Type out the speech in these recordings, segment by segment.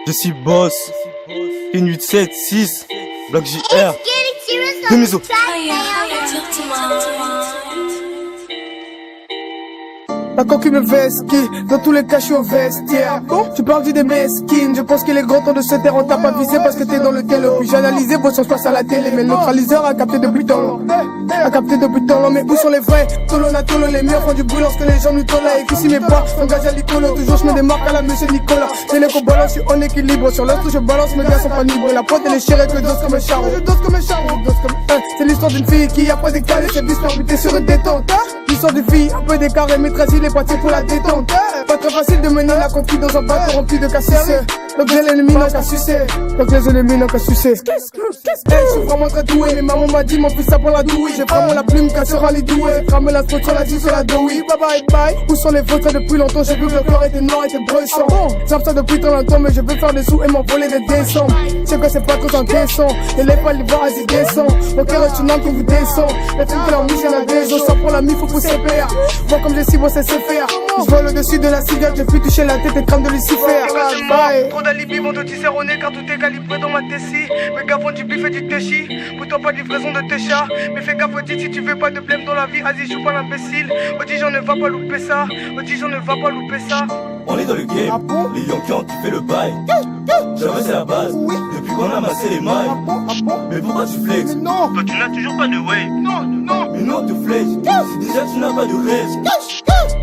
Je suis boss. Une 8-7-6. Bloc JR. De Miso. La coquille me vesquille, dans tous les cas je suis au vestiaire. Tu parles des mesquines, je pense qu'il est grand temps de se taire. On t'a pas visé parce que t'es dans le télo. J'ai analysé vos sens passe à la télé, mais le neutraliseur a capté depuis temps long. A capté depuis temps long, mais où sont les vrais? Tolo Natolo, les meilleurs font du bruit lorsque les gens nous tolèrent. Et qu'ici mes pas s'engagent à l'icolo, toujours je me démarque à la monsieur Nicolas. C'est les balance, je suis en équilibre. Sur l'instru je balance, mes gars sont pas libres. La pote elle est chère que je dose comme un charron. Je dose comme un charron, je dose comme un. C'est l'histoire d'une fille qui a pas décalé, c'est bis permuté sur une détente. L'histoire d'une fille un peu décarré, maîtresse il est parti pour la détente. Pas très facile de mener la conquête dans un bateau rempli de cassés. Donc les ennemis n'ont qu'à sucer. Donc les ennemis n'ont qu'à sucer. Je suis vraiment très doué. Mais maman m'a dit mon fils ça pour la douille. J'ai vraiment la plume qu'elle sera les doués. Crame la spot sur la 10 sur la douille. Bye bye bye. Où sont les vôtres depuis longtemps? J'ai vu que le cœur était noir, était brûlant. J'aime ça depuis très longtemps, mais je veux faire des sous et m'envoler des décembre. C'est que c'est pas trop indécent. Et les pas l'hiver à 10 décembre. Ok, reste une âme qu'on vous descend. Les filles qui leur mission à des os. Ça pour la mif, faut pousser CPR. Moi comme j'ai si bon c'est faire. Je vois le dessus de la cigarette, je puis toucher la tête et crame de Lucifer. Trop d'alibis vont te tisser au nez car tout est calibré dans ma tessie. Mes gars font du bif et du téchi. Pour toi pas de livraison de tes chats. Mais fais gaffe Odi si tu veux pas de blême dans la vie. Vas-y joue pas l'imbécile. Odi j'en ne va pas louper ça. Odi j'en ne va pas louper ça. On est dans le game. Les Yankees ont kiffé le bail. Jamais c'est la base. Depuis qu'on a massé les mailles. Mais pourquoi tu flexes? Non. Toi tu n'as toujours pas de way. Non, non. Mais non, tu flexes. Si déjà tu n'as pas de rêve.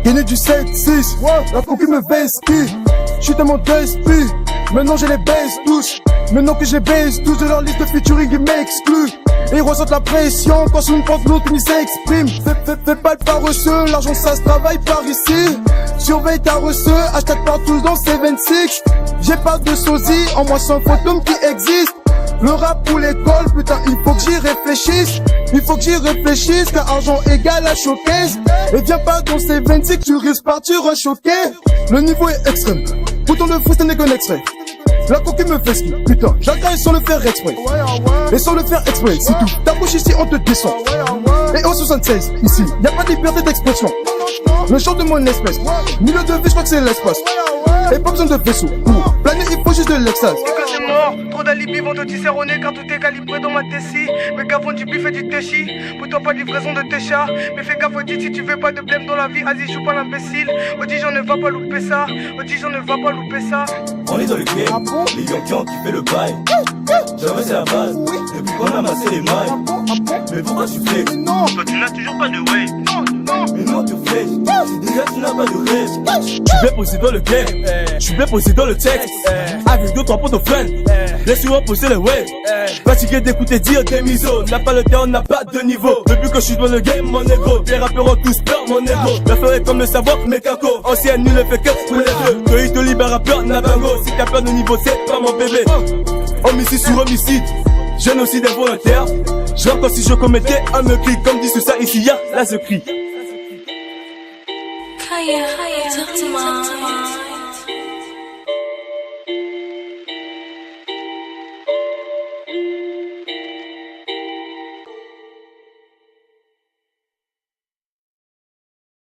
Gagné du 7-6, la coquille me vesquille. J'suis tellement d'esprit, maintenant j'ai les baisses tous. Maintenant que j'ai baisse tous de leur liste de featuring, ils m'excluent. Et ils ressentent la pression quand sur une porte l'autre ils s'expriment. Fais pas le paresseux, l'argent ça se travaille par ici. Surveille ta reçue, hashtag partout dans C26. J'ai pas de sosie, en moi c'est un fantôme qui existe. Le rap pour l'école, putain, il faut que j'y réfléchisse. Il faut que j'y réfléchisse, car argent égale à showcase. Et viens pas dans ces 26, tu risques partir choqué. Le niveau est extrême, pourtant le freestyle n'est qu'un extrait. La coquille me fait ski, putain, j'agresse sans le faire exprès. Et sans le faire exprès, c'est tout. Ta bouche ici, on te descend. Et au 76, ici, y'a pas de liberté d'expression. Le chant de mon espèce, milieu de vie, j'crois que c'est l'espace. Et pas besoin de vaisseau, pour planer, il faut juste de l'extase. C'est mort, trop d'alibis vont te tisser au nez car tout est calibré dans ma tessie. Mes gars font du bif et du téchi. Pour toi pas de livraison de tes chats. Mais fais gaffe Odi si tu veux pas de blême dans la vie. Vas-y joue pas l'imbécile. Odi j'en ne va pas louper ça. Odi j'en ne va pas louper ça. On est dans le game. Les Yankees ont kiffé le bail. Jamais c'est la base. Depuis qu'on a massé les mailles. Mais pourquoi tu flexes? Non. Toi tu n'as toujours pas de way. Non, non. Mais non, tu flexes. Si déjà tu n'as pas de rêve. J'suis bien posé dans le game. J'suis bien posé dans le texte. Avec deux, trois potes au fun. Laisse-moi poser le wave. Fatigué d'écouter dire des misos. N'a pas le temps, on n'a pas de niveau. Depuis que je suis dans le game, mon ego. Les rappeurs ont tous peur, mon ego. L'affaire est comme le savoir, mes cacos. Ancienne, nul ne fait que pour les deux. Que il te libère rappeur, Nabango. Si t'as peur de niveau, c'est pas mon bébé. Homicide sur homicide. Génocide involontaire. Je vois comme si je commettais un meurtre. Comme dit sous ça ici, y'a là ce cri. Kaya, talk to mom.